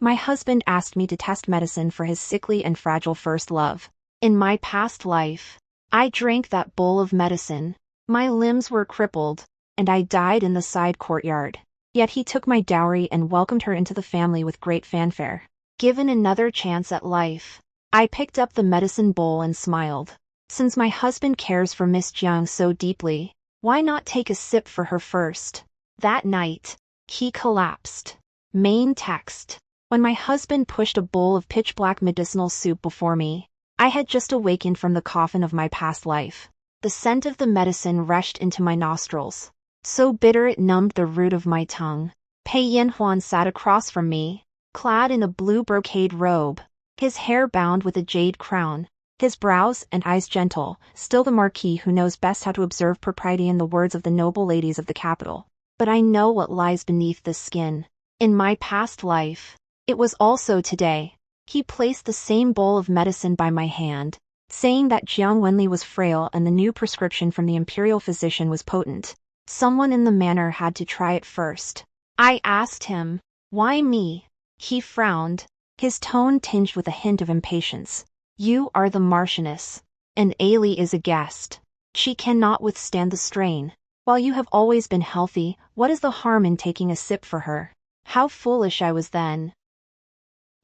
My husband asked me to test medicine for his sickly and fragile first love. In my past life, I drank that bowl of medicine. My limbs were crippled, and I died in the side courtyard. Yet he took my dowry and welcomed her into the family with great fanfare. Given another chance at life, I picked up the medicine bowl and smiled. Since my husband cares for Miss Jiang so deeply, why not take a sip for her first? That night, he collapsed. Main text. When my husband pushed a bowl of pitch-black medicinal soup before me, I had just awakened from the coffin of my past life. The scent of the medicine rushed into my nostrils, so bitter it numbed the root of my tongue. Pei Yanhuan sat across from me, clad in a blue brocade robe, his hair bound with a jade crown, his brows and eyes gentle, still the marquis who knows best how to observe propriety in the words of the noble ladies of the capital. But I know what lies beneath this skin. In my past life, it was also today. He placed the same bowl of medicine by my hand, saying that Jiang Wenli was frail and the new prescription from the imperial physician was potent. Someone in the manor had to try it first. I asked him, "Why me?" He frowned, his tone tinged with a hint of impatience. "You are the Marchioness, and Ailey is a guest. She cannot withstand the strain. While you have always been healthy, what is the harm in taking a sip for her?" How foolish I was then.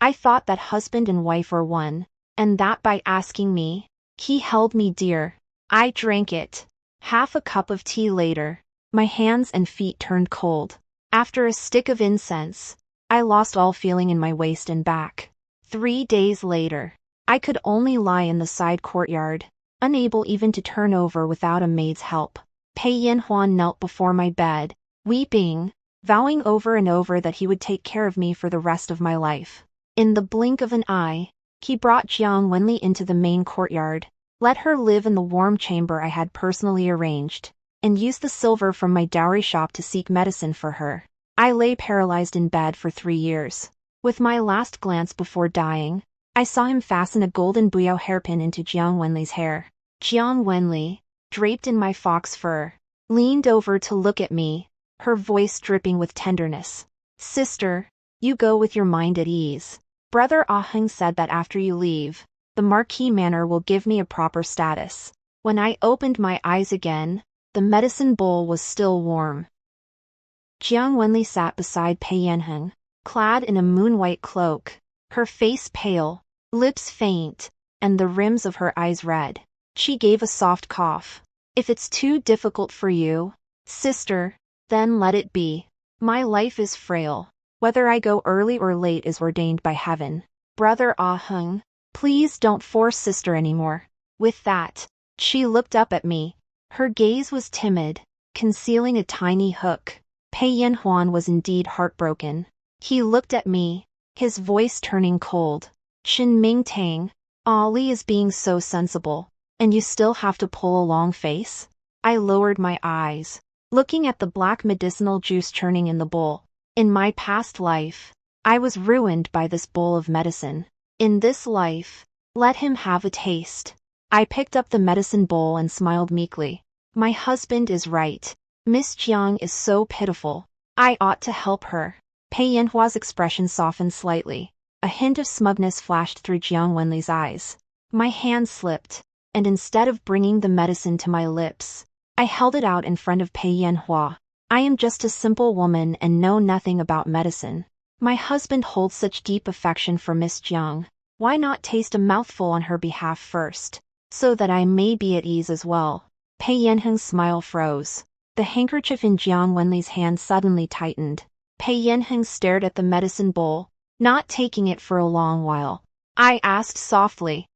I thought that husband and wife were one, and that by asking me, he held me dear. I drank it. Half a cup of tea later, my hands and feet turned cold. After a stick of incense, I lost all feeling in my waist and back. 3 days later, I could only lie in the side courtyard, unable even to turn over without a maid's help. Pei Yanhuan knelt before my bed, weeping, vowing over and over that he would take care of me for the rest of my life. In the blink of an eye, he brought Jiang Wenli into the main courtyard, let her live in the warm chamber I had personally arranged, and used the silver from my dowry shop to seek medicine for her. I lay paralyzed in bed for 3 years. With my last glance before dying, I saw him fasten a golden buyao hairpin into Jiang Wenli's hair. Jiang Wenli, draped in my fox fur, leaned over to look at me, her voice dripping with tenderness. "Sister, you go with your mind at ease. Brother Aheng said that after you leave, the Marquis Manor will give me a proper status." When I opened my eyes again, the medicine bowl was still warm. Jiang Wenli sat beside Pei Yanheng, clad in a moon-white cloak, her face pale, lips faint, and the rims of her eyes red. She gave a soft cough. "If it's too difficult for you, sister, then let it be. My life is frail. Whether I go early or late is ordained by heaven. Brother Aheng, please don't force sister anymore." With that, she looked up at me. Her gaze was timid, concealing a tiny hook. Pei Yanhuan was indeed heartbroken. He looked at me, his voice turning cold. "Shin Ming Tang, Ali is being so sensible, and you still have to pull a long face?" I lowered my eyes, looking at the black medicinal juice churning in the bowl. In my past life, I was ruined by this bowl of medicine. In this life, let him have a taste. I picked up the medicine bowl and smiled meekly. My husband is right. Miss Jiang is so pitiful. I ought to help her. Pei Yanhua's expression softened slightly. A hint of smugness flashed through Jiang Wenli's eyes. My hand slipped, and instead of bringing the medicine to my lips, I held it out in front of Pei Yanhua. "I am just a simple woman and know nothing about medicine. My husband holds such deep affection for Miss Jiang. Why not taste a mouthful on her behalf first, so that I may be at ease as well?" Pei Yanheng's smile froze. The handkerchief in Jiang Wenli's hand suddenly tightened. Pei Yanheng stared at the medicine bowl, not taking it for a long while. I asked softly,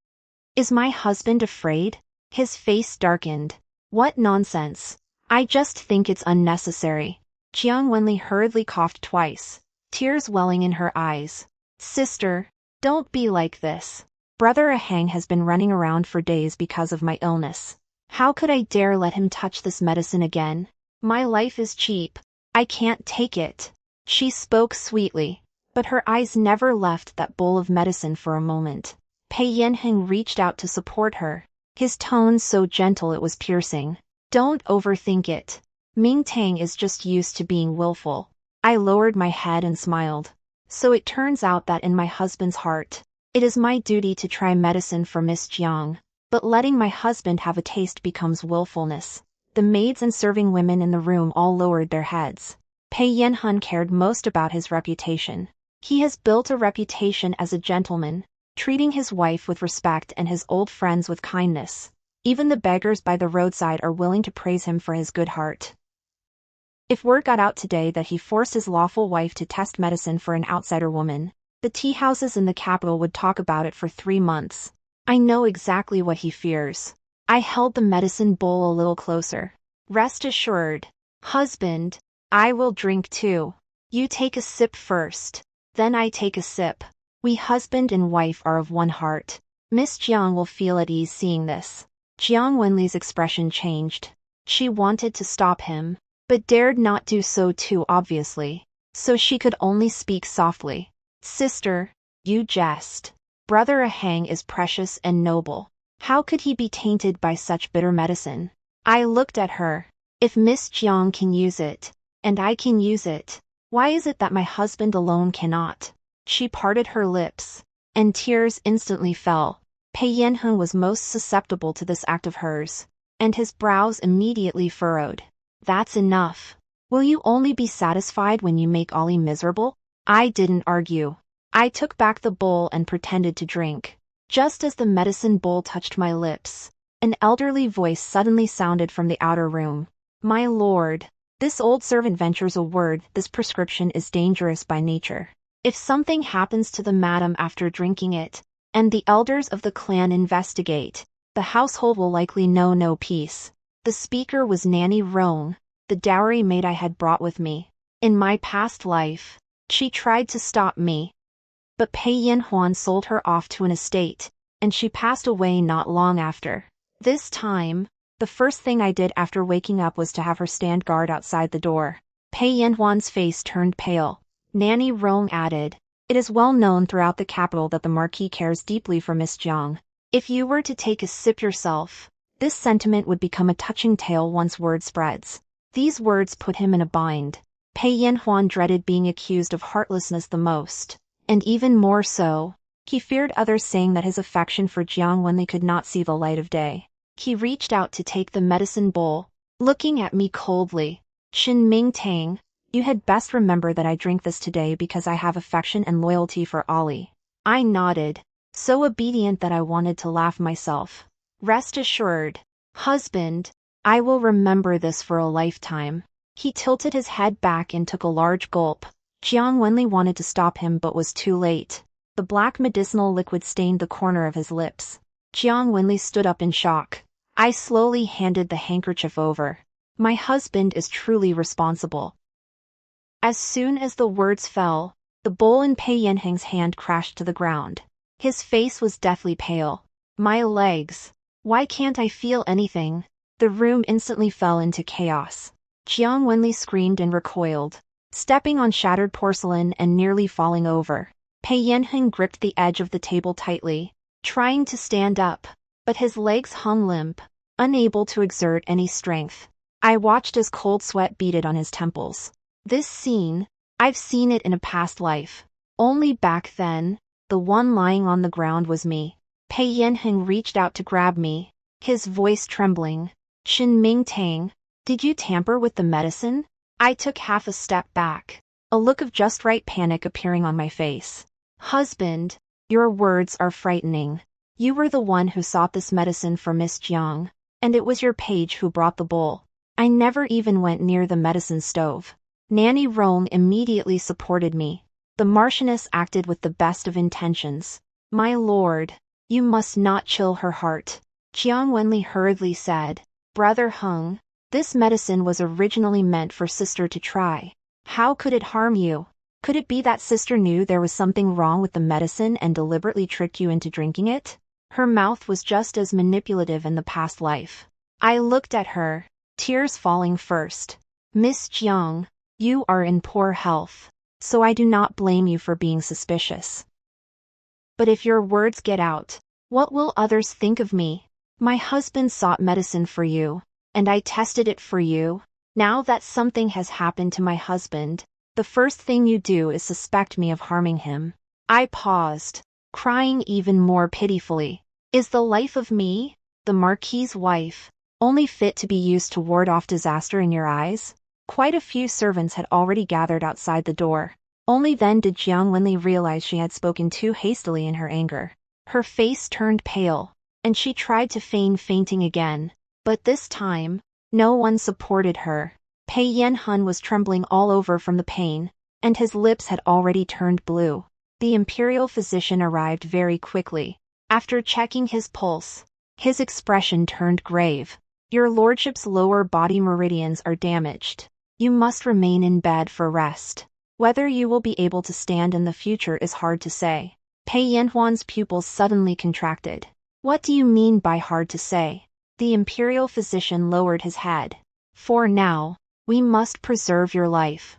"Is my husband afraid?" His face darkened. "What nonsense. I just think it's unnecessary." Jiang Wenli hurriedly coughed twice, tears welling in her eyes. "Sister, don't be like this. Brother Aheng has been running around for days because of my illness. How could I dare let him touch this medicine again? My life is cheap. I can't take it." She spoke sweetly, but her eyes never left that bowl of medicine for a moment. Pei Yanheng reached out to support her, his tone so gentle it was piercing. "Don't overthink it. Ming Tang is just used to being willful." I lowered my head and smiled. So it turns out that in my husband's heart, it is my duty to try medicine for Miss Jiang, but letting my husband have a taste becomes willfulness. The maids and serving women in the room all lowered their heads. Pei Yanhun cared most about his reputation. He has built a reputation as a gentleman, treating his wife with respect and his old friends with kindness. Even the beggars by the roadside are willing to praise him for his good heart. If word got out today that he forced his lawful wife to test medicine for an outsider woman, the tea houses in the capital would talk about it for 3 months. I know exactly what he fears. I held the medicine bowl a little closer. Rest assured, husband, I will drink too. You take a sip first, then I take a sip. We husband and wife are of one heart. Miss Jiang will feel at ease seeing this. Jiang Wenli's expression changed. She wanted to stop him, but dared not do so too obviously, so she could only speak softly. Sister, you jest. Brother Ahang is precious and noble. How could he be tainted by such bitter medicine? I looked at her. If Miss Jiang can use it, and I can use it, why is it that my husband alone cannot? She parted her lips, and tears instantly fell. Pei Yanhun was most susceptible to this act of hers, and his brows immediately furrowed. That's enough. Will you only be satisfied when you make Ollie miserable? I didn't argue. I took back the bowl and pretended to drink. Just as the medicine bowl touched my lips, an elderly voice suddenly sounded from the outer room. My lord, this old servant ventures a word. This prescription is dangerous by nature. If something happens to the madam after drinking it, and the elders of the clan investigate, the household will likely know no peace. The speaker was Nanny Rong, the dowry maid I had brought with me. In my past life, she tried to stop me, but Pei Yanhuan sold her off to an estate, and she passed away not long after. This time, the first thing I did after waking up was to have her stand guard outside the door. Pei Yanhuan's face turned pale. Nanny Rong added, it is well known throughout the capital that the Marquis cares deeply for Miss Jiang. If you were to take a sip yourself, this sentiment would become a touching tale once word spreads. These words put him in a bind. Pei Yanhuan dreaded being accused of heartlessness the most, and even more so, he feared others saying that his affection for Jiang Wenli could not see the light of day. He reached out to take the medicine bowl, looking at me coldly. Shin Ming Tang, you had best remember that I drink this today because I have affection and loyalty for Ollie. I nodded, so obedient that I wanted to laugh myself. Rest assured, husband, I will remember this for a lifetime. He tilted his head back and took a large gulp. Jiang Wenli wanted to stop him but was too late. The black medicinal liquid stained the corner of his lips. Jiang Wenli stood up in shock. I slowly handed the handkerchief over. My husband is truly responsible. As soon as the words fell, the bowl in Pei Yanheng's hand crashed to the ground. His face was deathly pale. My legs. Why can't I feel anything? The room instantly fell into chaos. Jiang Wenli screamed and recoiled, stepping on shattered porcelain and nearly falling over. Pei Yanheng gripped the edge of the table tightly, trying to stand up, but his legs hung limp, unable to exert any strength. I watched as cold sweat beaded on his temples. This scene, I've seen it in a past life. Only back then, the one lying on the ground was me. Pei Yanheng reached out to grab me, his voice trembling. Shin Ming Tang, did you tamper with the medicine? I took half a step back, a look of just right panic appearing on my face. Husband, your words are frightening. You were the one who sought this medicine for Miss Jiang, and it was your page who brought the bowl. I never even went near the medicine stove. Nanny Rong immediately supported me. The Marchioness acted with the best of intentions. My lord, you must not chill her heart. Jiang Wenli hurriedly said, Brother Hung, this medicine was originally meant for sister to try. How could it harm you? Could it be that sister knew there was something wrong with the medicine and deliberately tricked you into drinking it? Her mouth was just as manipulative in the past life. I looked at her, tears falling first. Miss Jiang, you are in poor health, so I do not blame you for being suspicious. But if your words get out, what will others think of me? My husband sought medicine for you, and I tested it for you. Now that something has happened to my husband, The first thing you do is suspect me of harming him. I paused, crying even more pitifully. Is the life of me, the Marquis's wife, only fit to be used to ward off disaster in your eyes? Quite a few servants had already gathered outside the door. Only then did Jiang Wenli realize she had spoken too hastily in her anger. Her face turned pale, and she tried to feign fainting again. But this time, no one supported her. Pei Yanhun was trembling all over from the pain, and his lips had already turned blue. The imperial physician arrived very quickly. After checking his pulse, his expression turned grave. Your lordship's lower body meridians are damaged. You must remain in bed for rest. Whether you will be able to stand in the future is hard to say. Pei Yanhuan's pupils suddenly contracted. What do you mean by hard to say? The imperial physician lowered his head. For now, we must preserve your life.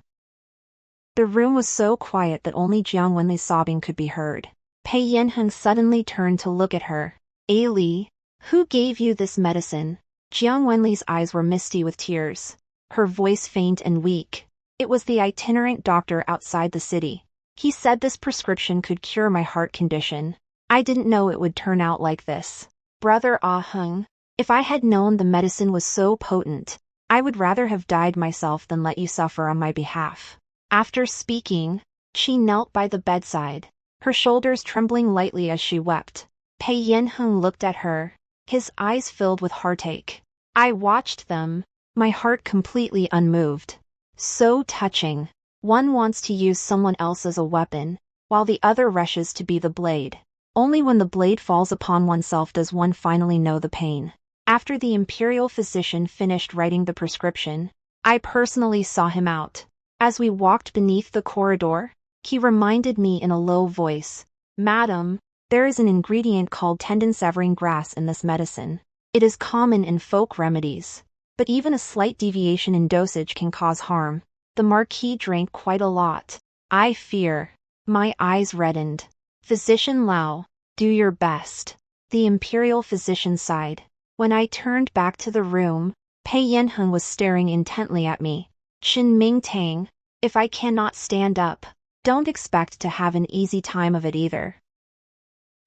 The room was so quiet that only Jiang Wenli's sobbing could be heard. Pei Yanhun suddenly turned to look at her. Li, who gave you this medicine? Jiang Wenli's eyes were misty with tears, her voice faint and weak. It was the itinerant doctor outside the city. He said this prescription could cure my heart condition. I didn't know it would turn out like this. Brother Ah Heng, if I had known the medicine was so potent, I would rather have died myself than let you suffer on my behalf. After speaking, she knelt by the bedside, her shoulders trembling lightly as she wept. Pei Yanheng looked at her, his eyes filled with heartache. I watched them, my heart completely unmoved. So touching. One wants to use someone else as a weapon, while the other rushes to be the blade. Only when the blade falls upon oneself does one finally know the pain. After the imperial physician finished writing the prescription, I personally saw him out. As we walked beneath the corridor, he reminded me in a low voice, Madam, there is an ingredient called tendon-severing grass in this medicine. It is common in folk remedies, but even a slight deviation in dosage can cause harm. The Marquis drank quite a lot. I fear. My eyes reddened. Physician Lao, do your best. The imperial physician sighed. When I turned back to the room, Pei Yanheng was staring intently at me. Qin Ming Tang, if I cannot stand up, don't expect to have an easy time of it either.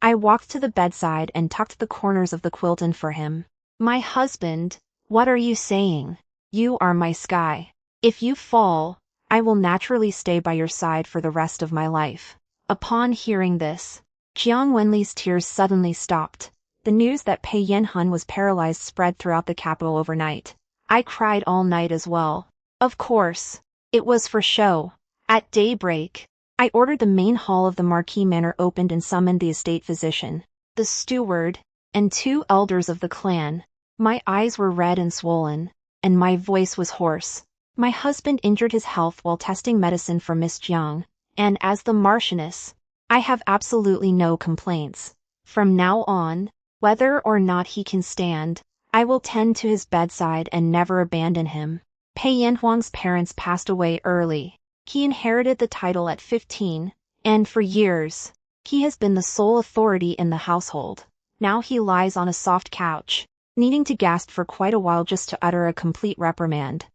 I walked to the bedside and tucked the corners of the quilt in for him. My husband, what are you saying? You are my sky. If you fall, I will naturally stay by your side for the rest of my life. Upon hearing this, Jiang Wenli's tears suddenly stopped. The news that Pei Yanhun was paralyzed spread throughout the capital overnight. I cried all night as well. Of course, it was for show. At daybreak, I ordered the main hall of the Marquis Manor opened and summoned the estate physician, the steward, and 2 elders of the clan. My eyes were red and swollen, and my voice was hoarse. My husband injured his health while testing medicine for Miss Jiang, and as the Marchioness, I have absolutely no complaints. From now on, whether or not he can stand, I will tend to his bedside and never abandon him. Pei Yanhuang's parents passed away early. He inherited the title at 15, and for years, he has been the sole authority in the household. Now he lies on a soft couch, needing to gasp for quite a while just to utter a complete reprimand.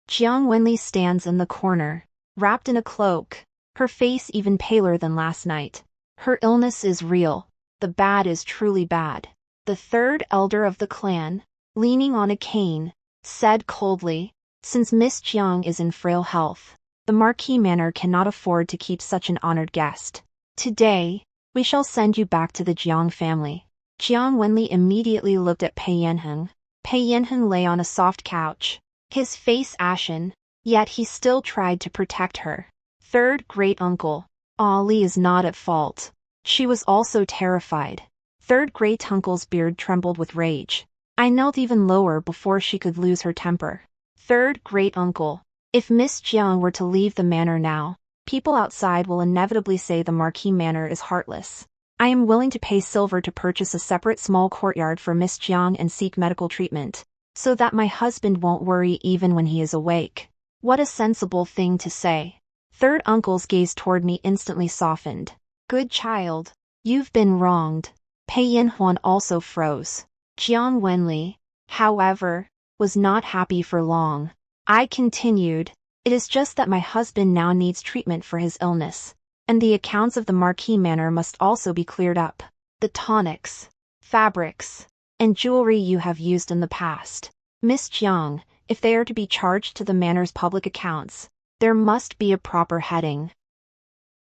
Jiang Wenli stands in the corner, wrapped in a cloak, her face even paler than last night. Her illness is real. The bad is truly bad. The 3rd elder of the clan, leaning on a cane, said coldly, since Miss Jiang is in frail health, the Marquis Manor cannot afford to keep such an honored guest. Today, we shall send you back to the Jiang family. Jiang Wenli immediately looked at Pei Yanheng. Pei Yanheng lay on a soft couch, his face ashen, yet he still tried to protect her. 3rd great-uncle, Ali is not at fault. She was also terrified. 3rd great-uncle's beard trembled with rage. I knelt even lower before she could lose her temper. 3rd great-uncle, if Miss Jiang were to leave the manor now, people outside will inevitably say the Marquis Manor is heartless. I am willing to pay silver to purchase a separate small courtyard for Miss Jiang and seek medical treatment, so that my husband won't worry even when he is awake. What a sensible thing to say. 3rd uncle's gaze toward me instantly softened. Good child, you've been wronged. Pei Yanhuan also froze. Jiang Wenli, however, was not happy for long. I continued, It is just that my husband now needs treatment for his illness, and the accounts of the Marquis Manor must also be cleared up. The tonics, fabrics, and jewelry you have used in the past, Miss Jiang, if they are to be charged to the manor's public accounts, there must be a proper heading."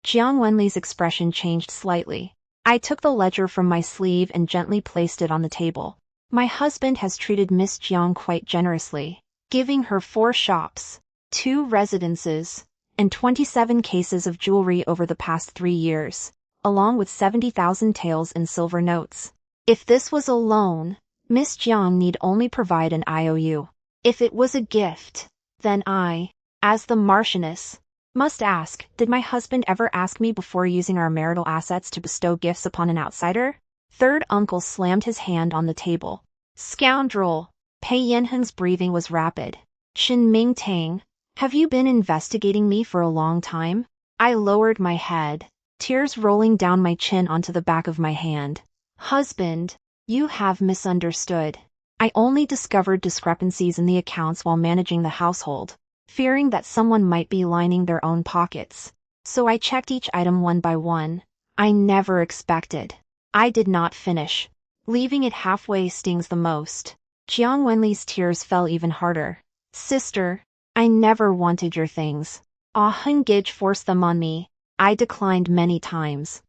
Jiang Wenli's expression changed slightly. I took the ledger from my sleeve and gently placed it on the table. My husband has treated Miss Jiang quite generously, giving her 4 shops, 2 residences, and 27 cases of jewelry over the past 3 years, along with 70,000 taels in silver notes. If this was a loan, Miss Jiang need only provide an IOU. If it was a gift, then I, as the Marchioness, must ask, did my husband ever ask me before using our marital assets to bestow gifts upon an outsider? Third uncle slammed his hand on the table. Scoundrel! Pei Yanheng's breathing was rapid. Qin Mingtang, have you been investigating me for a long time? I lowered my head, tears rolling down my chin onto the back of my hand. Husband, you have misunderstood. I only discovered discrepancies in the accounts while managing the household, fearing that someone might be lining their own pockets. So I checked each item one by one. I never expected. I did not finish. Leaving it halfway stings the most. Jiang Wenli's tears fell even harder. Sister, I never wanted your things. Ah Hengij forced them on me. I declined many times.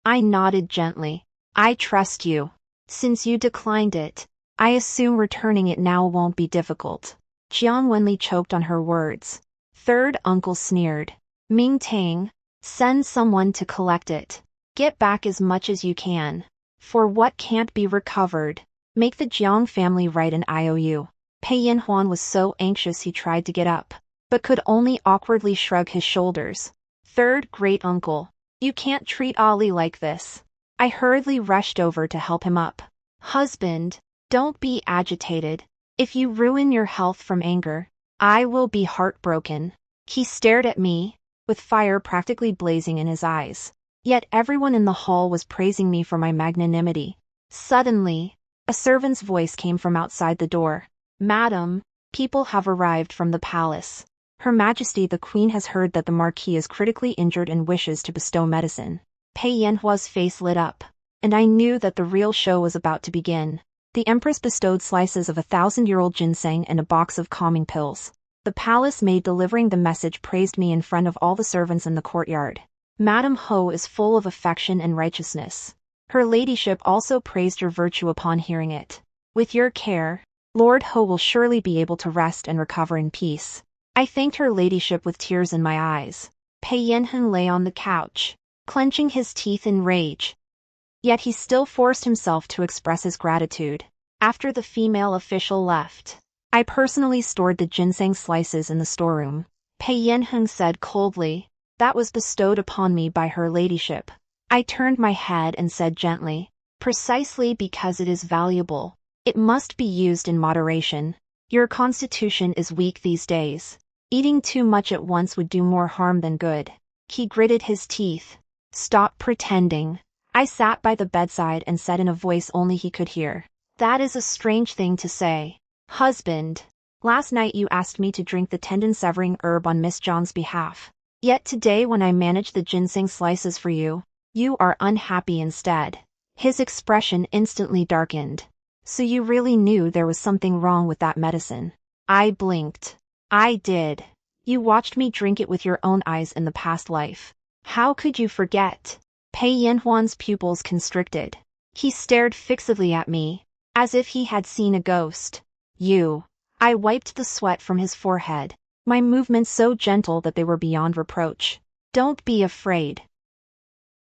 I nodded gently. I trust you. Since you declined it, I assume returning it now won't be difficult. Jiang Wenli choked on her words. Third uncle sneered. Mingtang, send someone to collect it. Get back as much as you can. For what can't be recovered, make the Jiang family write an IOU. Pei Yanhuan was so anxious he tried to get up, but could only awkwardly shrug his shoulders. Third great uncle, you can't treat Ali like this. I hurriedly rushed over to help him up. Husband, don't be agitated. If you ruin your health from anger, I will be heartbroken. He stared at me, with fire practically blazing in his eyes. Yet everyone in the hall was praising me for my magnanimity. Suddenly, a servant's voice came from outside the door. Madam, people have arrived from the palace. Her Majesty the Queen has heard that the Marquis is critically injured and wishes to bestow medicine. Pei Yanhua's face lit up, and I knew that the real show was about to begin. The Empress bestowed slices of 1,000-year-old ginseng and a box of calming pills. The palace maid delivering the message praised me in front of all the servants in the courtyard. Madame Ho is full of affection and righteousness. Her ladyship also praised your virtue upon hearing it. With your care, Lord Ho will surely be able to rest and recover in peace. I thanked her ladyship with tears in my eyes. Pei Yanheng lay on the couch, clenching his teeth in rage. Yet he still forced himself to express his gratitude. After the female official left, I personally stored the ginseng slices in the storeroom. Pei Yanheng said coldly, that was bestowed upon me by her ladyship. I turned my head and said gently, precisely because it is valuable. It must be used in moderation. Your constitution is weak these days. Eating too much at once would do more harm than good. He gritted his teeth. Stop pretending. I sat by the bedside and said in a voice only he could hear. That is a strange thing to say. Husband, last night you asked me to drink the tendon-severing herb on Miss Jiang's behalf. Yet today when I managed the ginseng slices for you, you are unhappy instead. His expression instantly darkened. So you really knew there was something wrong with that medicine. I blinked. I did. You watched me drink it with your own eyes in the past life. How could you forget? Pei Yanhuan's pupils constricted. He stared fixedly at me, as if he had seen a ghost. You. I wiped the sweat from his forehead, my movements so gentle that they were beyond reproach. Don't be afraid.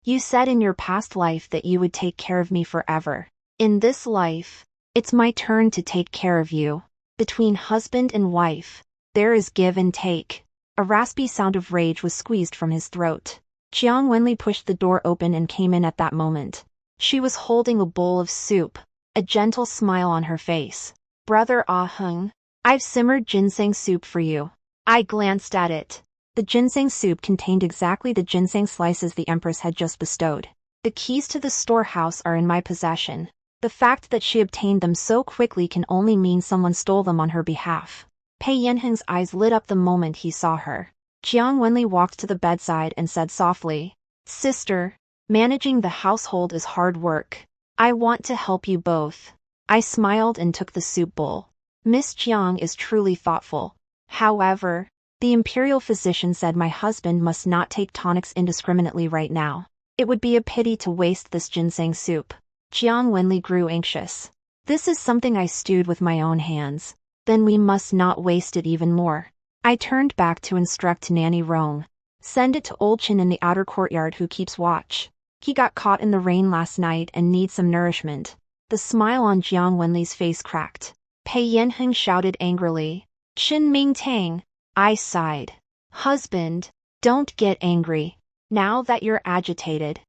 You said in your past life that you would take care of me forever. In this life, it's my turn to take care of you. Between husband and wife, there is give and take. A raspy sound of rage was squeezed from his throat. Jiang Wenli pushed the door open and came in at that moment. She was holding a bowl of soup, a gentle smile on her face. Brother Ah Heng, I've simmered ginseng soup for you. I glanced at it. The ginseng soup contained exactly the ginseng slices the Empress had just bestowed. The keys to the storehouse are in my possession. The fact that she obtained them so quickly can only mean someone stole them on her behalf. Pei Yanheng's eyes lit up the moment he saw her. Jiang Wenli walked to the bedside and said softly, "Sister, managing the household is hard work. I want to help you both." I smiled and took the soup bowl. Miss Jiang is truly thoughtful. However, the imperial physician said my husband must not take tonics indiscriminately right now. It would be a pity to waste this ginseng soup. Jiang Wenli grew anxious. This is something I stewed with my own hands. Then we must not waste it even more. I turned back to instruct Nanny Rong. Send it to Old Chin in the outer courtyard who keeps watch. He got caught in the rain last night and needs some nourishment. The smile on Jiang Wenli's face cracked. Pei Yanheng shouted angrily, "Chin Ming Tang!" I sighed. "Husband, don't get angry. Now that you're agitated,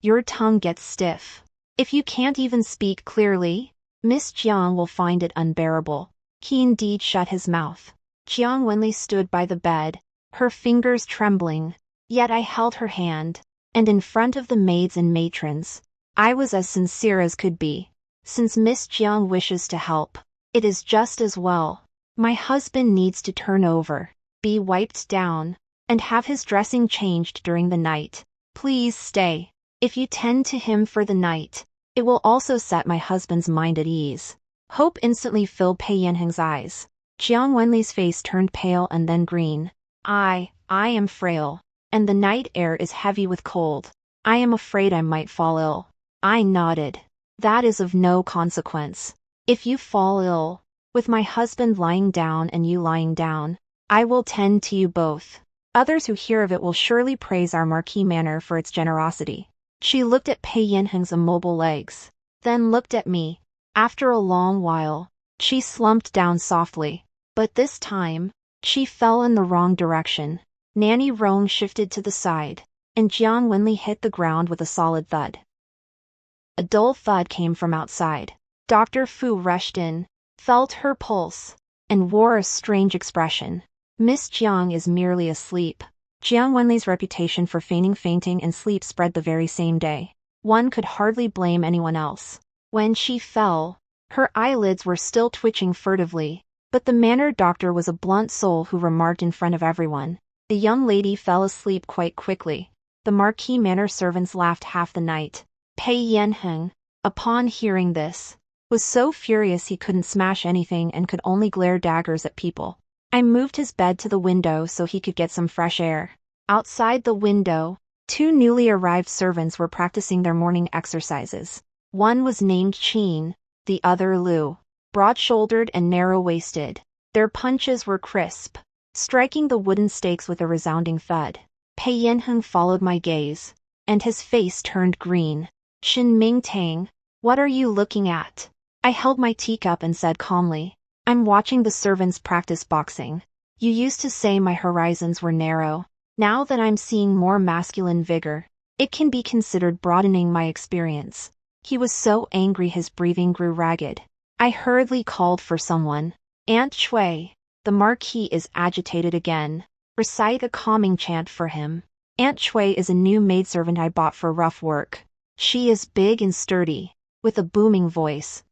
your tongue gets stiff. If you can't even speak clearly, Miss Jiang will find it unbearable." He indeed shut his mouth. Jiang Wenli stood by the bed, her fingers trembling, yet I held her hand, and in front of the maids and matrons, I was as sincere as could be. Since Miss Jiang wishes to help, it is just as well. My husband needs to turn over, be wiped down, and have his dressing changed during the night. Please stay. If you tend to him for the night, it will also set my husband's mind at ease. Hope instantly filled Pei Yanheng's eyes. Jiang Wenli's face turned pale and then green. I am frail, and the night air is heavy with cold. I am afraid I might fall ill. I nodded. That is of no consequence. If you fall ill, with my husband lying down and you lying down, I will tend to you both. Others who hear of it will surely praise our Marquis Manor for its generosity. She looked at Pei Yanheng's immobile legs, then looked at me. After a long while, she slumped down softly. But this time, she fell in the wrong direction. Nanny Rong shifted to the side, and Jiang Wenli hit the ground with a solid thud. A dull thud came from outside. Dr. Fu rushed in, felt her pulse, and wore a strange expression. Miss Jiang is merely asleep. Jiang Wenli's reputation for feigning fainting and sleep spread the very same day. One could hardly blame anyone else. When she fell, her eyelids were still twitching furtively, but the manor doctor was a blunt soul who remarked in front of everyone, "The young lady fell asleep quite quickly." The Marquis Manor servants laughed half the night. Pei Yanheng, upon hearing this, was so furious he couldn't smash anything and could only glare daggers at people. I moved his bed to the window so he could get some fresh air. Outside the window, two newly arrived servants were practicing their morning exercises. One was named Qin, the other Lu. Broad-shouldered and narrow-waisted, their punches were crisp, striking the wooden stakes with a resounding thud. Pei Yanheng followed my gaze, and his face turned green. "Shin Ming Tang, what are you looking at?" I held my teacup and said calmly, "I'm watching the servants practice boxing. You used to say my horizons were narrow. Now that I'm seeing more masculine vigor, it can be considered broadening my experience." He was so angry his breathing grew ragged. I hurriedly called for someone. "Aunt Chui, the Marquis is agitated again. Recite a calming chant for him." Aunt Chui is a new maidservant I bought for rough work. She is big and sturdy, with a booming voice.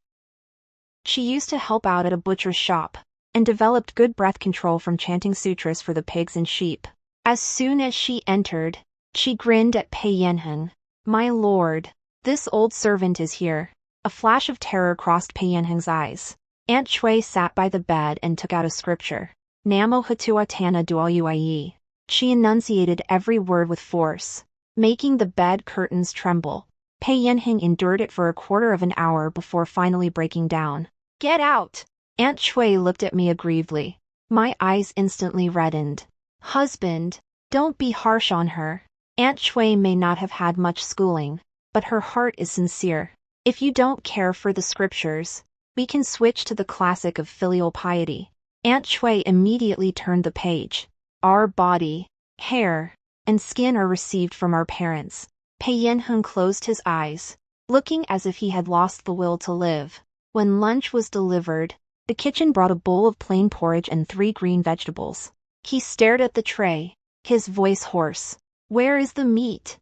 She used to help out at a butcher's shop, and developed good breath control from chanting sutras for the pigs and sheep. As soon as she entered, she grinned at Pei Yanheng. "My lord, this old servant is here." A flash of terror crossed Pei Yanheng's eyes. Aunt Chui sat by the bed and took out a scripture. "Namo Hatua Tana Dualuie." She enunciated every word with force, making the bed curtains tremble. Pei Yanheng endured it for a quarter of an hour before finally breaking down. "Get out!" Aunt Chui looked at me aggrievedly. My eyes instantly reddened. "Husband, don't be harsh on her. Aunt Chui may not have had much schooling, but her heart is sincere. If you don't care for the scriptures, we can switch to the classic of filial piety." Aunt Chui immediately turned the page. "Our body, hair, and skin are received from our parents." Pei Yanheng closed his eyes, looking as if he had lost the will to live. When lunch was delivered, the kitchen brought a bowl of plain porridge and 3 green vegetables. He stared at the tray, his voice hoarse. "Where is the meat?"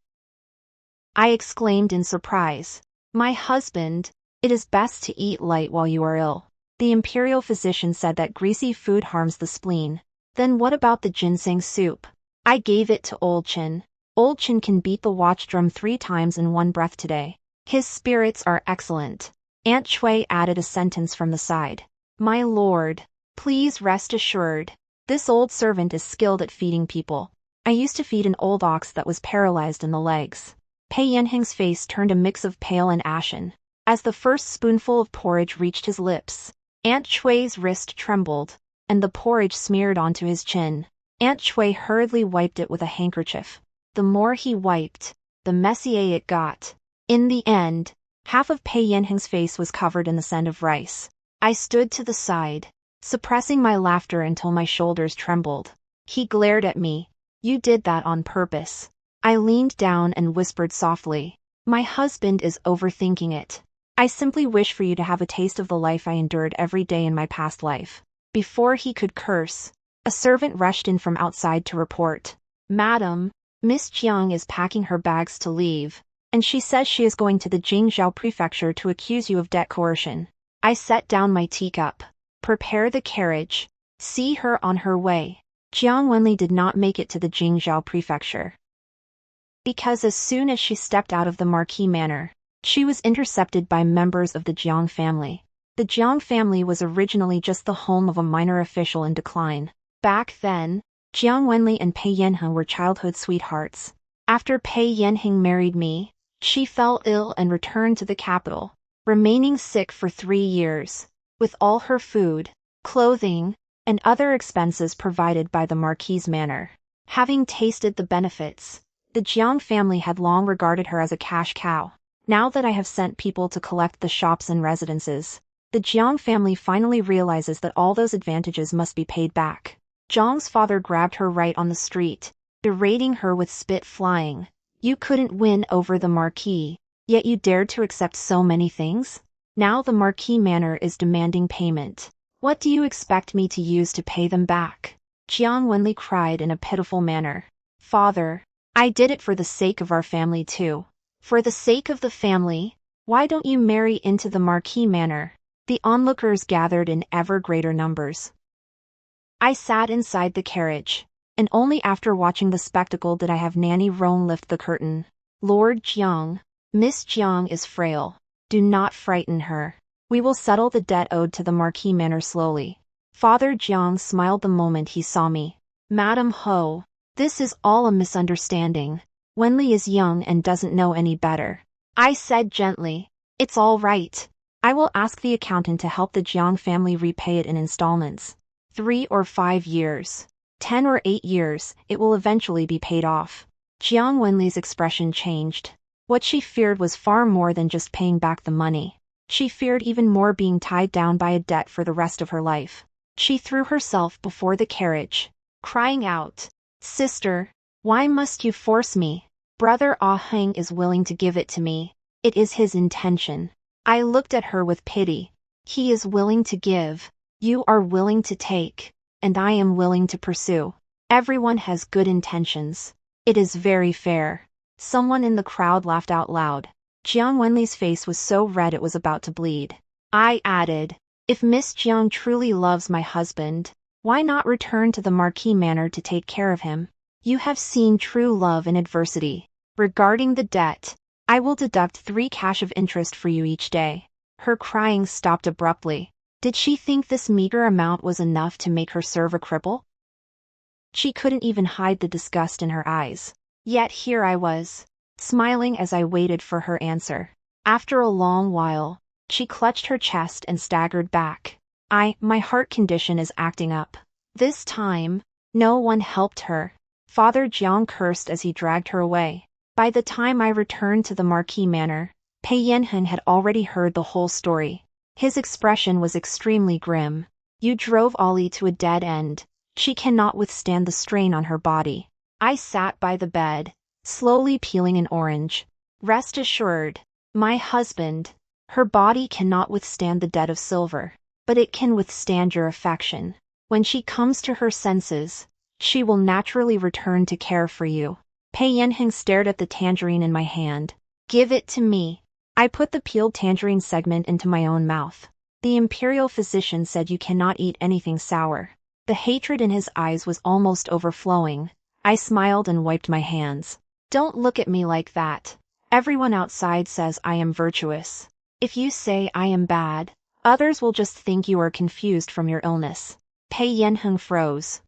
I exclaimed in surprise. "My husband, it is best to eat light while you are ill." The imperial physician said that greasy food harms the spleen. Then what about the ginseng soup? I gave it to Old Chin. Old Chin can beat the watch drum 3 times in one breath today. His spirits are excellent. Aunt Chui added a sentence from the side. My lord, please rest assured. This old servant is skilled at feeding people. I used to feed an old ox that was paralyzed in the legs. Pei Yanheng's face turned a mix of pale and ashen. As the first spoonful of porridge reached his lips, Aunt Chui's wrist trembled, and the porridge smeared onto his chin. Aunt Chui hurriedly wiped it with a handkerchief. The more he wiped, the messier it got. In the end, half of Pei Yanheng's face was covered in the scent of rice. I stood to the side, suppressing my laughter until my shoulders trembled. He glared at me. You did that on purpose. I leaned down and whispered softly. My husband is overthinking it. I simply wish for you to have a taste of the life I endured every day in my past life. Before he could curse, a servant rushed in from outside to report. Madam, Miss Jiang is packing her bags to leave, and she says she is going to the Jingzhou prefecture to accuse you of debt coercion. I set down my teacup. Prepare the carriage. See her on her way. Jiang Wenli did not make it to the Jingzhou prefecture, because as soon as she stepped out of the Marquis Manor, she was intercepted by members of the Jiang family. The Jiang family was originally just the home of a minor official in decline. Back then, Jiang Wenli and Pei Yanheng were childhood sweethearts. After Pei Yanheng married me, she fell ill and returned to the capital, remaining sick for 3 years, with all her food, clothing, and other expenses provided by the Marquis' manor. Having tasted the benefits, the Jiang family had long regarded her as a cash cow. Now that I have sent people to collect the shops and residences, the Jiang family finally realizes that all those advantages must be paid back. Jiang's father grabbed her right on the street, berating her with spit flying. You couldn't win over the Marquis, yet you dared to accept so many things? Now the Marquis Manor is demanding payment. What do you expect me to use to pay them back? Jiang Wenli cried in a pitiful manner. Father, I did it for the sake of our family too. For the sake of the family, why don't you marry into the Marquis Manor? The onlookers gathered in ever greater numbers. I sat inside the carriage, and only after watching the spectacle did I have Nanny Roan lift the curtain. Lord Jiang, Miss Jiang is frail. Do not frighten her. We will settle the debt owed to the Marquis Manor slowly. Father Jiang smiled the moment he saw me. Madam Ho, this is all a misunderstanding. Wenli is young and doesn't know any better. I said gently. It's all right. I will ask the accountant to help the Jiang family repay it in installments. 3 or 5 years. 10 or 8 years, it will eventually be paid off. Jiang Wenli's expression changed. What she feared was far more than just paying back the money. She feared even more being tied down by a debt for the rest of her life. She threw herself before the carriage, crying out, Sister, why must you force me? Brother Ah Heng is willing to give it to me. It is his intention. I looked at her with pity. He is willing to give. You are willing to take. And I am willing to pursue. Everyone has good intentions. It is very fair. Someone in the crowd laughed out loud. Jiang Wenli's face was so red it was about to bleed. I added, if Miss Jiang truly loves my husband, why not return to the Marquis Manor to take care of him? You have seen true love in adversity. Regarding the debt, I will deduct 3 cash of interest for you each day. Her crying stopped abruptly. Did she think this meager amount was enough to make her serve a cripple? She couldn't even hide the disgust in her eyes. Yet here I was, smiling as I waited for her answer. After a long while, she clutched her chest and staggered back. My heart condition is acting up. This time, no one helped her. Father Jiang cursed as he dragged her away. By the time I returned to the Marquis Manor, Pei Yanheng had already heard the whole story. His expression was extremely grim. You drove Ollie to a dead end. She cannot withstand the strain on her body. I sat by the bed, slowly peeling an orange. Rest assured, my husband, her body cannot withstand the debt of silver, but it can withstand your affection. When she comes to her senses, she will naturally return to care for you. Pei Yanheng stared at the tangerine in my hand. Give it to me. I put the peeled tangerine segment into my own mouth. The imperial physician said you cannot eat anything sour. The hatred in his eyes was almost overflowing. I smiled and wiped my hands. Don't look at me like that. Everyone outside says I am virtuous. If you say I am bad, others will just think you are confused from your illness. Pei Yanheng froze.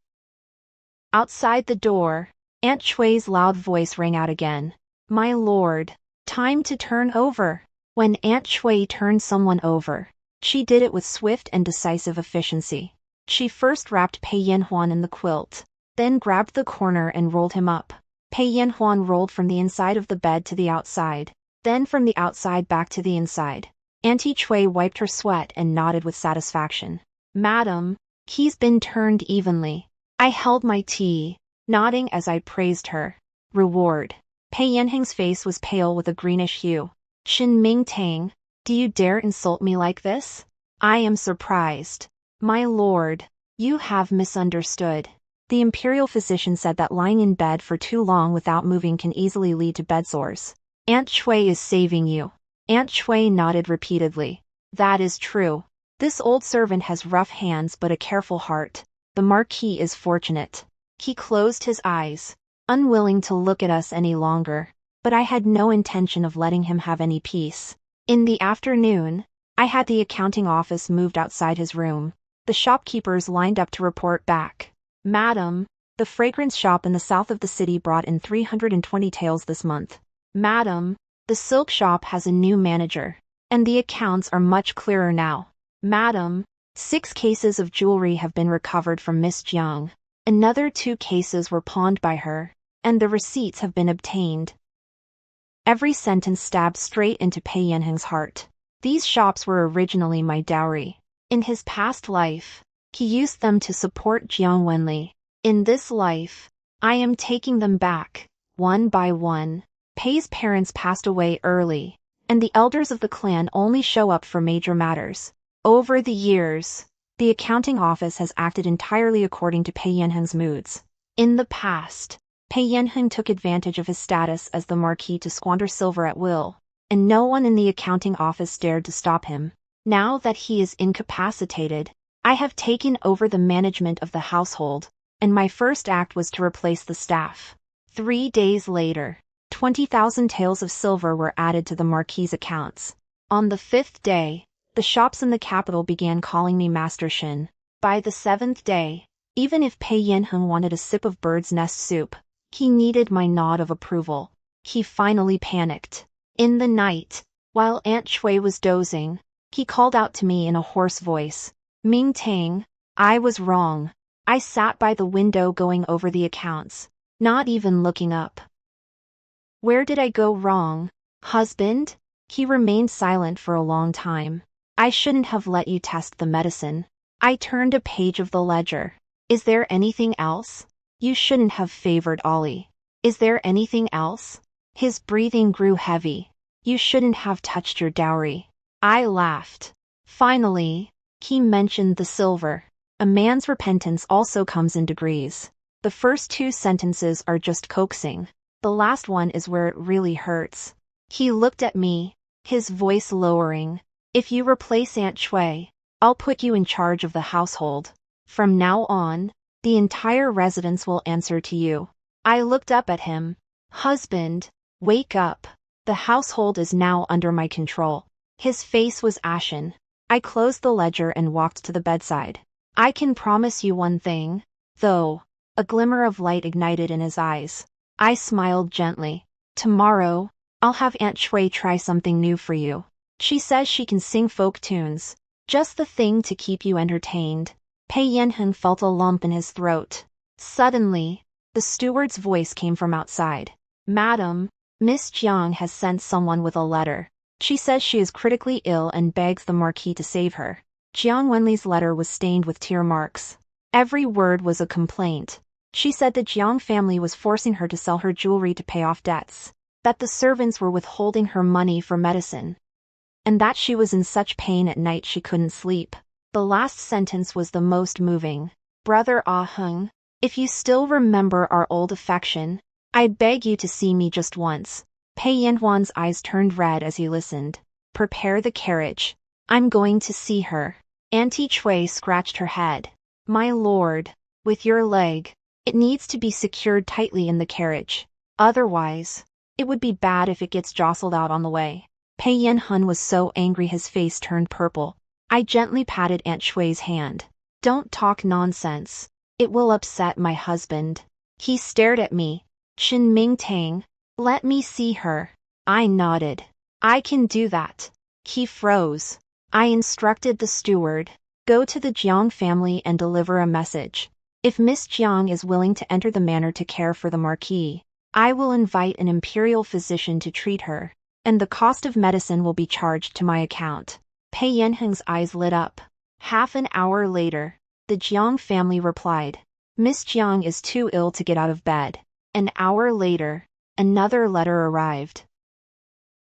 Outside the door, Aunt Chui's loud voice rang out again. My lord, time to turn over. When Aunt Chui turned someone over, she did it with swift and decisive efficiency. She first wrapped Pei Yanhuan in the quilt, then grabbed the corner and rolled him up. Pei Yanhuan rolled from the inside of the bed to the outside, then from the outside back to the inside. Auntie Chui wiped her sweat and nodded with satisfaction. Madam, he's been turned evenly. I held my tea, nodding as I praised her. Reward. Pei Yanheng's face was pale with a greenish hue. Qin Ming Tang, do you dare insult me like this? I am surprised. My lord, you have misunderstood. The imperial physician said that lying in bed for too long without moving can easily lead to bed sores. Aunt Chui is saving you. Aunt Chui nodded repeatedly. That is true. This old servant has rough hands but a careful heart. The Marquis is fortunate. He closed his eyes, unwilling to look at us any longer, but I had no intention of letting him have any peace. In the afternoon, I had the accounting office moved outside his room. The shopkeepers lined up to report back. Madam, the fragrance shop in the south of the city brought in 320 taels this month. Madam, the silk shop has a new manager, and the accounts are much clearer now. Madam, 6 cases of jewelry have been recovered from Miss Jiang. Another 2 cases were pawned by her, and the receipts have been obtained. Every sentence stabbed straight into Pei Yanheng's heart. These shops were originally my dowry. In his past life, he used them to support Jiang Wenli. In this life, I am taking them back, one by one. Pei's parents passed away early, and the elders of the clan only show up for major matters. Over the years, the accounting office has acted entirely according to Pei Yanheng's moods. In the past, Pei Yanheng took advantage of his status as the Marquis to squander silver at will, and no one in the accounting office dared to stop him. Now that he is incapacitated, I have taken over the management of the household, and my first act was to replace the staff. 3 days later, 20,000 taels of silver were added to the Marquis's accounts. On the 5th day, the shops in the capital began calling me Master Shin. By the 7th day, even if Pei Yanheng wanted a sip of bird's nest soup, he needed my nod of approval. He finally panicked. In the night, while Aunt Chui was dozing, he called out to me in a hoarse voice. Ming Tang, I was wrong. I sat by the window going over the accounts, not even looking up. Where did I go wrong, husband? He remained silent for a long time. I shouldn't have let you test the medicine. I turned a page of the ledger. Is there anything else? You shouldn't have favored Ollie. Is there anything else? His breathing grew heavy. You shouldn't have touched your dowry. I laughed. Finally, he mentioned the silver. A man's repentance also comes in degrees. The first 2 sentences are just coaxing. The last one is where it really hurts. He looked at me, his voice lowering. If you replace Aunt Chui, I'll put you in charge of the household. From now on, the entire residence will answer to you. I looked up at him. Husband, wake up. The household is now under my control. His face was ashen. I closed the ledger and walked to the bedside. I can promise you one thing, though. A glimmer of light ignited in his eyes. I smiled gently. Tomorrow, I'll have Aunt Chui try something new for you. She says she can sing folk tunes. Just the thing to keep you entertained. Pei Yanheng felt a lump in his throat. Suddenly, the steward's voice came from outside. Madam, Miss Jiang has sent someone with a letter. She says she is critically ill and begs the Marquis to save her. Jiang Wenli's letter was stained with tear marks. Every word was a complaint. She said the Jiang family was forcing her to sell her jewelry to pay off debts, that the servants were withholding her money for medicine, and that she was in such pain at night she couldn't sleep. The last sentence was the most moving. Brother Ah Hung, if you still remember our old affection, I beg you to see me just once. Pei Yanhuan's eyes turned red as he listened. Prepare the carriage. I'm going to see her. Auntie Chui scratched her head. My lord, with your leg, it needs to be secured tightly in the carriage. Otherwise, it would be bad if it gets jostled out on the way. Pei Yan-hun was so angry his face turned purple. I gently patted Aunt Shui's hand. Don't talk nonsense. It will upset my husband. He stared at me. Qin Mingtang, let me see her. I nodded. I can do that. He froze. I instructed the steward. Go to the Jiang family and deliver a message. If Miss Jiang is willing to enter the manor to care for the marquis, I will invite an imperial physician to treat her, and the cost of medicine will be charged to my account. Pei Yanheng's eyes lit up. Half an hour later, the Jiang family replied. Miss Jiang is too ill to get out of bed. An hour later, another letter arrived.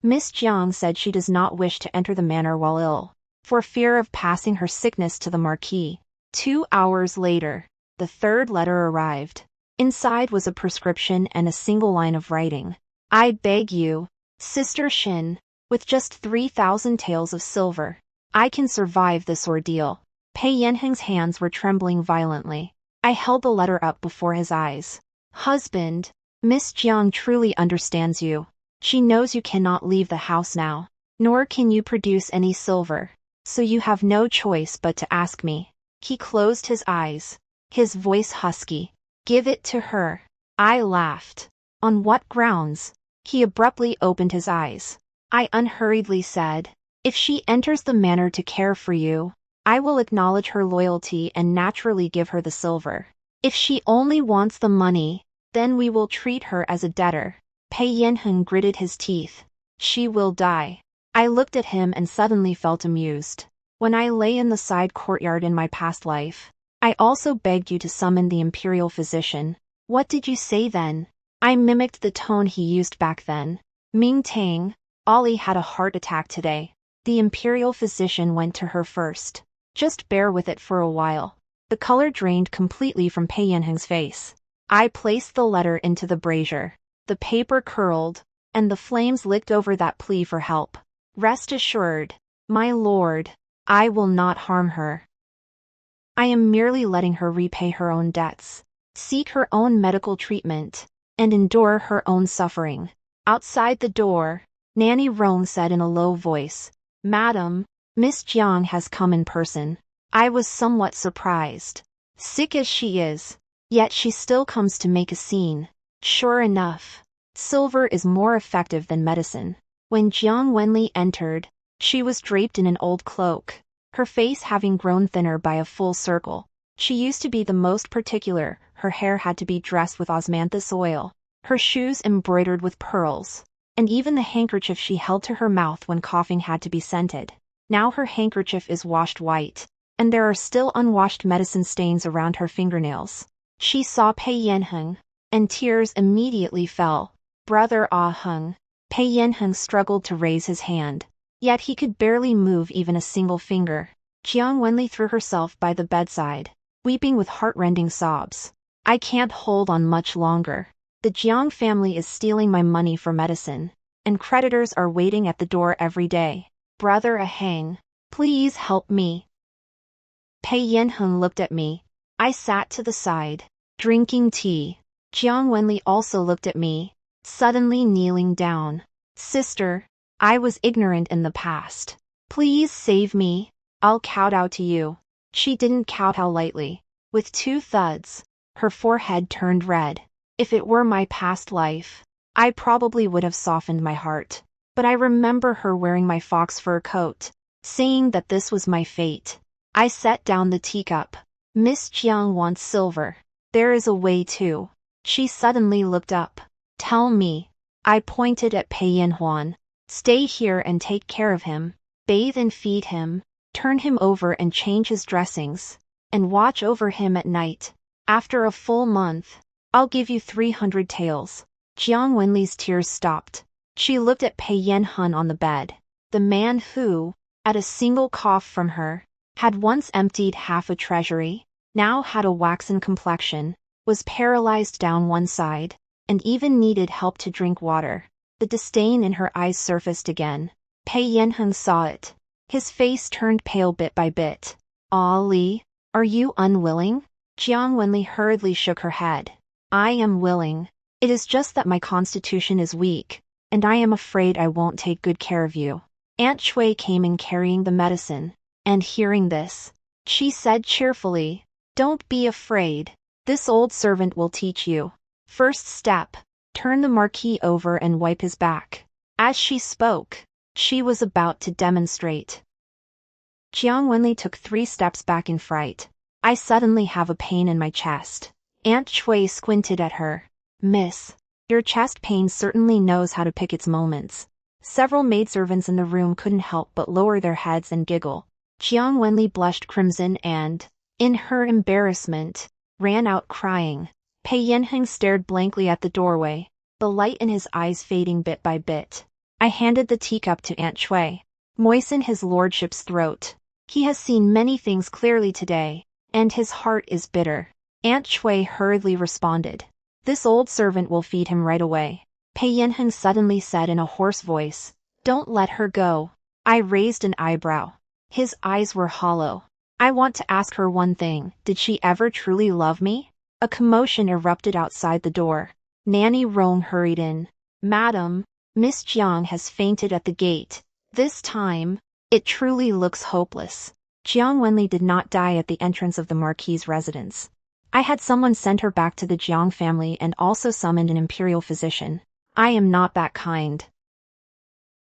Miss Jiang said she does not wish to enter the manor while ill, for fear of passing her sickness to the marquis. 2 hours later, the third letter arrived. Inside was a prescription and a single line of writing. I beg you, Sister Shin, with just 3,000 taels of silver, I can survive this ordeal. Pei Yanheng's hands were trembling violently. I held the letter up before his eyes. Husband, Miss Jiang truly understands you. She knows you cannot leave the house now, nor can you produce any silver, so you have no choice but to ask me. He closed his eyes, his voice husky. Give it to her. I laughed. On what grounds? He abruptly opened his eyes. I unhurriedly said, if she enters the manor to care for you, I will acknowledge her loyalty and naturally give her the silver. If she only wants the money, then we will treat her as a debtor. Pei Yanheng gritted his teeth. She will die. I looked at him and suddenly felt amused. When I lay in the side courtyard in my past life, I also begged you to summon the imperial physician. What did you say then? I mimicked the tone he used back then. Ming Tang, Ollie had a heart attack today. The imperial physician went to her first. Just bear with it for a while. The color drained completely from Pei Yanheng's face. I placed the letter into the brazier. The paper curled, and the flames licked over that plea for help. Rest assured, my lord, I will not harm her. I am merely letting her repay her own debts, seek her own medical treatment, and endure her own suffering. Outside the door, Nanny Rong said in a low voice, Madam, Miss Jiang has come in person. I was somewhat surprised. Sick as she is, yet she still comes to make a scene. Sure enough, silver is more effective than medicine. When Jiang Wenli entered, she was draped in an old cloak, her face having grown thinner by a full circle. She used to be the most particular. Her hair had to be dressed with osmanthus oil, her shoes embroidered with pearls, and even the handkerchief she held to her mouth when coughing had to be scented. Now her handkerchief is washed white, and there are still unwashed medicine stains around her fingernails. She saw Pei Yanheng, and tears immediately fell. Brother Ah Heng. Pei Yanheng struggled to raise his hand, yet he could barely move even a single finger. Jiang Wenli threw herself by the bedside, weeping with heart-rending sobs. I can't hold on much longer. The Jiang family is stealing my money for medicine, and creditors are waiting at the door every day. Brother Aheng, please help me. Pei Yanheng looked at me. I sat to the side, drinking tea. Jiang Wenli also looked at me, suddenly kneeling down. Sister, I was ignorant in the past. Please save me. I'll kowtow to you. She didn't kowtow lightly. With 2 thuds, her forehead turned red. If it were my past life, I probably would have softened my heart. But I remember her wearing my fox fur coat, saying that this was my fate. I set down the teacup. Miss Jiang wants silver. There is a way too. She suddenly looked up. Tell me. I pointed at Pei Yanhuan. Stay here and take care of him. Bathe and feed him. Turn him over and change his dressings. And watch over him at night. After a full month, I'll give you 300 taels. Jiang Wenli's tears stopped. She looked at Pei Yanhun on the bed. The man who, at a single cough from her, had once emptied half a treasury, now had a waxen complexion, was paralyzed down one side, and even needed help to drink water. The disdain in her eyes surfaced again. Pei Yanhun saw it. His face turned pale bit by bit. "Ah, Li, are you unwilling?" Jiang Wenli hurriedly shook her head. "I am willing. It is just that my constitution is weak, and I am afraid I won't take good care of you." Aunt Shui came in carrying the medicine, and hearing this, she said cheerfully, "Don't be afraid. This old servant will teach you. First step, turn the Marquis over and wipe his back." As she spoke, she was about to demonstrate. Jiang Wenli took 3 steps back in fright. "I suddenly have a pain in my chest." Aunt Shui squinted at her. "Miss, your chest pain certainly knows how to pick its moments." Several maidservants in the room couldn't help but lower their heads and giggle. Jiang Wenli blushed crimson and, in her embarrassment, ran out crying. Pei Yanheng stared blankly at the doorway, the light in his eyes fading bit by bit. I handed the teacup to Aunt Shui. "Moisten his lordship's throat. He has seen many things clearly today, and his heart is bitter." Aunt Shui hurriedly responded. "This old servant will feed him right away." Pei Yanheng suddenly said in a hoarse voice, "Don't let her go." I raised an eyebrow. His eyes were hollow. "I want to ask her one thing. Did she ever truly love me?" A commotion erupted outside the door. Nanny Rong hurried in. "Madam, Miss Jiang has fainted at the gate. This time, it truly looks hopeless." Jiang Wenli did not die at the entrance of the Marquis's residence. I had someone send her back to the Jiang family and also summoned an imperial physician. I am not that kind.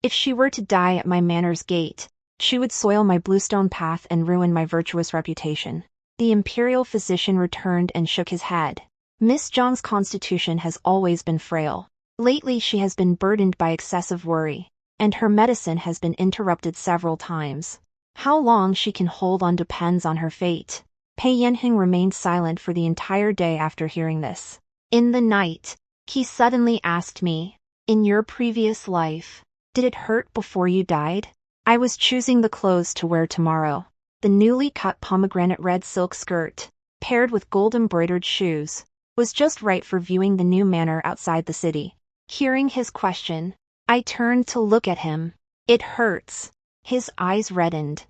If she were to die at my manor's gate, she would soil my bluestone path and ruin my virtuous reputation. The imperial physician returned and shook his head. "Miss Jiang's constitution has always been frail. Lately she has been burdened by excessive worry, and her medicine has been interrupted several times. How long she can hold on depends on her fate." Pei Yanheng remained silent for the entire day after hearing this. In the night, he suddenly asked me, "In your previous life, did it hurt before you died?" I was choosing the clothes to wear tomorrow. The newly cut pomegranate red silk skirt, paired with gold-embroidered shoes, was just right for viewing the new manor outside the city. Hearing his question, I turned to look at him. "It hurts." His eyes reddened.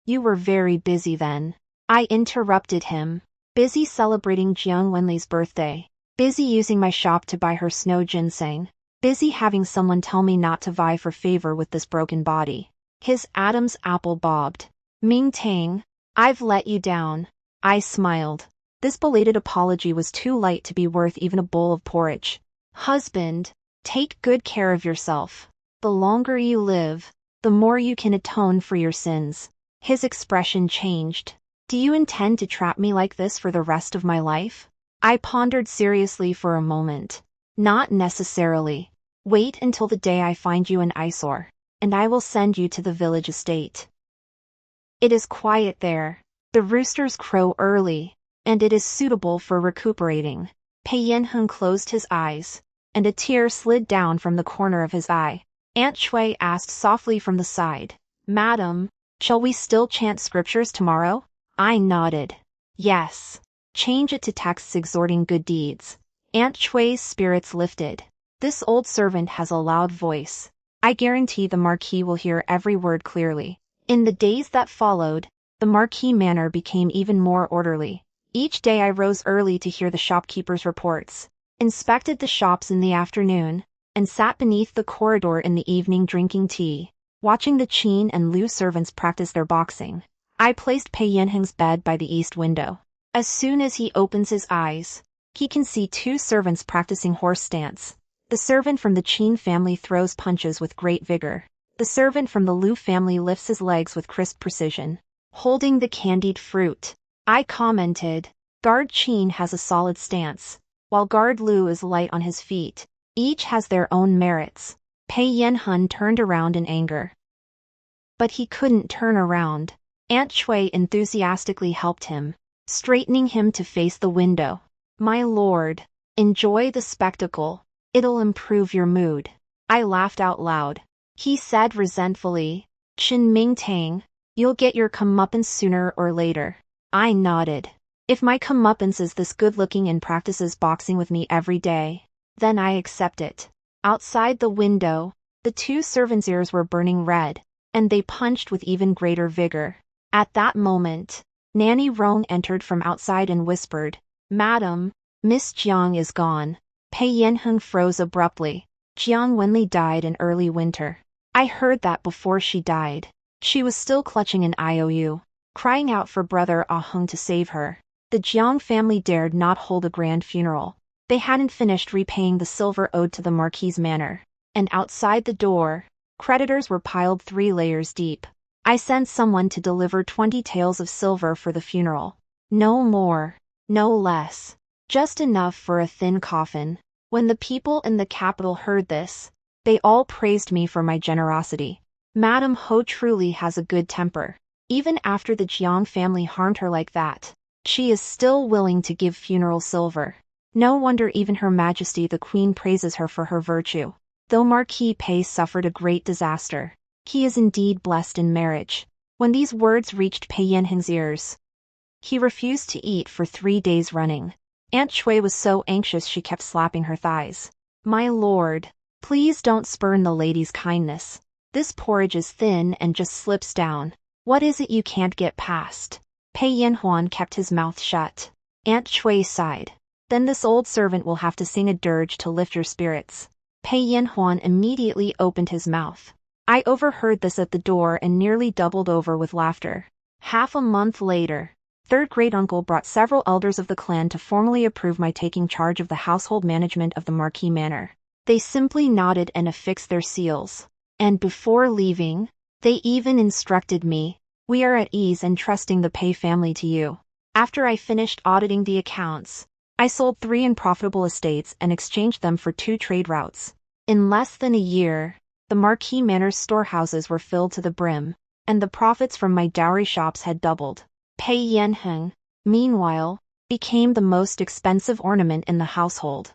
You were very busy then." I interrupted him. "Busy celebrating Jiang Wenli's birthday. Busy using my shop to buy her snow ginseng. Busy having someone tell me not to vie for favor with this broken body." His Adam's apple bobbed. "Ming Tang, I've let you down." I smiled. This belated apology was too light to be worth even a bowl of porridge. "Husband, take good care of yourself. The longer you live, the more you can atone for your sins." His expression changed. "Do you intend to trap me like this for the rest of my life?" I pondered seriously for a moment. "Not necessarily. Wait until the day I find you an eyesore, and I will send you to the village estate. It is quiet there. The roosters crow early, and it is suitable for recuperating." Pei Yanheng closed his eyes, and a tear slid down from the corner of his eye. Aunt Shui asked softly from the side, "Madam, shall we still chant scriptures tomorrow?" I nodded. "Yes. Change it to texts exhorting good deeds." Aunt Shui's spirits lifted. "This old servant has a loud voice. I guarantee the Marquis will hear every word clearly." In the days that followed, the Marquis manor became even more orderly. Each day I rose early to hear the shopkeepers' reports, inspected the shops in the afternoon, and sat beneath the corridor in the evening drinking tea, watching the Qin and Liu servants practice their boxing. I placed Pei Yanheng's bed by the east window. As soon as he opens his eyes, he can see 2 servants practicing horse stance. The servant from the Qin family throws punches with great vigor. The servant from the Liu family lifts his legs with crisp precision. Holding the candied fruit, I commented, "Guard Qin has a solid stance, while Guard Liu is light on his feet. Each has their own merits." Pei Yanheng turned around in anger. But he couldn't turn around. Aunt Shui enthusiastically helped him, straightening him to face the window. "My lord, enjoy the spectacle. It'll improve your mood." I laughed out loud. He said resentfully, "Chen Ming Tang, you'll get your comeuppance sooner or later." I nodded. If my comeuppance is this good-looking and practices boxing with me every day, then I accept it. Outside the window, the 2 servants' ears were burning red. and they punched with even greater vigor. At that moment, Nanny Rong entered from outside and whispered, "Madam, Miss Jiang is gone." Pei Yanheng froze abruptly. Jiang Wenli died in early winter. I heard that before she died. She was still clutching an IOU, crying out for brother Ah Heng to save her. The Jiang family dared not hold a grand funeral. They hadn't finished repaying the silver owed to the Marquis Manor. And outside the door, creditors were piled 3 layers deep. I sent someone to deliver 20 taels of silver for the funeral. No more, no less. Just enough for a thin coffin. When the people in the capital heard this, they all praised me for my generosity. Madame Ho truly has a good temper. Even after the Jiang family harmed her like that, she is still willing to give funeral silver. No wonder even Her Majesty the Queen praises her for her virtue. Though Marquis Pei suffered a great disaster, he is indeed blessed in marriage. When these words reached Pei Yanheng's ears, he refused to eat for 3 days running. Aunt Shui was so anxious she kept slapping her thighs. "My lord, please don't spurn the lady's kindness. This porridge is thin and just slips down. What is it you can't get past?" Pei Yanhuan kept his mouth shut. Aunt Shui sighed. "Then this old servant will have to sing a dirge to lift your spirits." Pei Yanhuan immediately opened his mouth. I overheard this at the door and nearly doubled over with laughter. Half a month later, third great-uncle brought several elders of the clan to formally approve my taking charge of the household management of the Marquis Manor. They simply nodded and affixed their seals. And before leaving, they even instructed me, "We are at ease and trusting the Pei family to you." After I finished auditing the accounts, I sold 3 unprofitable estates and exchanged them for 2 trade routes. In less than a year, the Marquis Manor's storehouses were filled to the brim, and the profits from my dowry shops had doubled. Pei Yanheng, meanwhile, became the most expensive ornament in the household.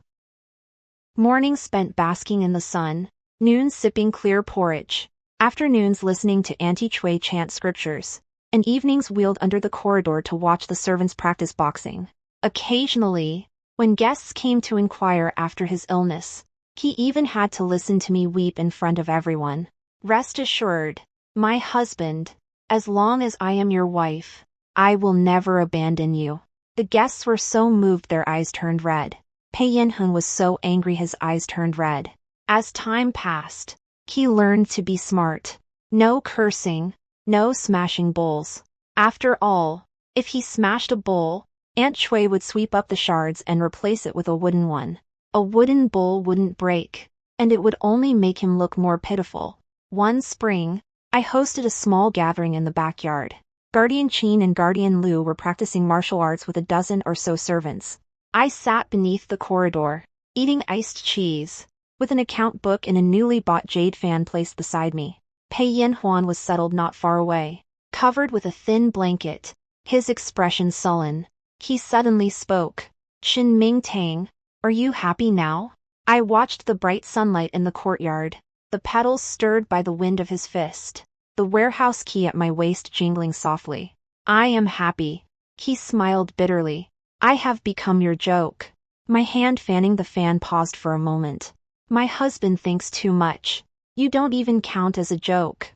Mornings spent basking in the sun, noons sipping clear porridge, afternoons listening to Auntie Chui chant scriptures, and evenings wheeled under the corridor to watch the servants practice boxing. Occasionally, when guests came to inquire after his illness, he even had to listen to me weep in front of everyone. Rest assured, my husband, as long as I am your wife, I will never abandon you. The guests were so moved their eyes turned red. Pei Yanheng was so angry his eyes turned red. As time passed, he learned to be smart. No cursing, no smashing bowls. After all, if he smashed a bowl, Aunt Shui would sweep up the shards and replace it with a wooden one. A wooden bowl wouldn't break, and it would only make him look more pitiful. One spring, I hosted a small gathering in the backyard. Guardian Qin and Guardian Lu were practicing martial arts with a dozen or so servants. I sat beneath the corridor, eating iced cheese, with an account book and a newly bought jade fan placed beside me. Pei Yanhuan was settled not far away, covered with a thin blanket, his expression sullen. He suddenly spoke. "Qin Ming Tang, are you happy now?" I watched the bright sunlight in the courtyard, the petals stirred by the wind of his fist, the warehouse key at my waist jingling softly. "I am happy." He smiled bitterly. "I have become your joke." My hand fanning the fan paused for a moment. "My husband thinks too much. You don't even count as a joke."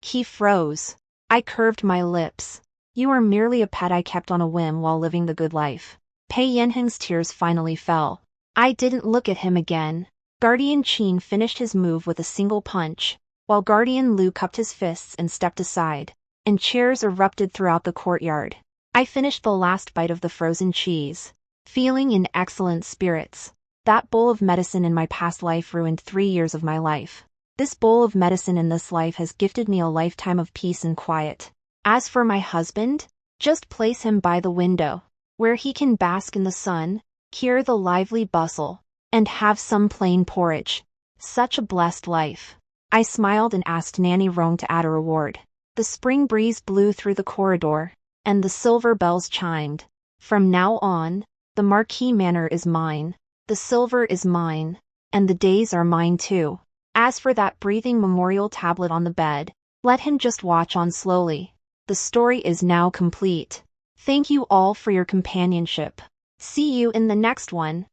He froze. I curved my lips. "You are merely a pet I kept on a whim while living the good life." Pei Yanheng's tears finally fell. I didn't look at him again. Guardian Qin finished his move with a single punch, while Guardian Lu cupped his fists and stepped aside, and cheers erupted throughout the courtyard. I finished the last bite of the frozen cheese, feeling in excellent spirits. That bowl of medicine in my past life ruined 3 years of my life. This bowl of medicine in this life has gifted me a lifetime of peace and quiet. As for my husband, just place him by the window, where he can bask in the sun, hear the lively bustle, and have some plain porridge. Such a blessed life. I smiled and asked Nanny Rong to add a reward. The spring breeze blew through the corridor, and the silver bells chimed. From now on, the Marquis Manor is mine, the silver is mine, and the days are mine too. As for that breathing memorial tablet on the bed, let him just watch on slowly. The story is now complete. Thank you all for your companionship. See you in the next one.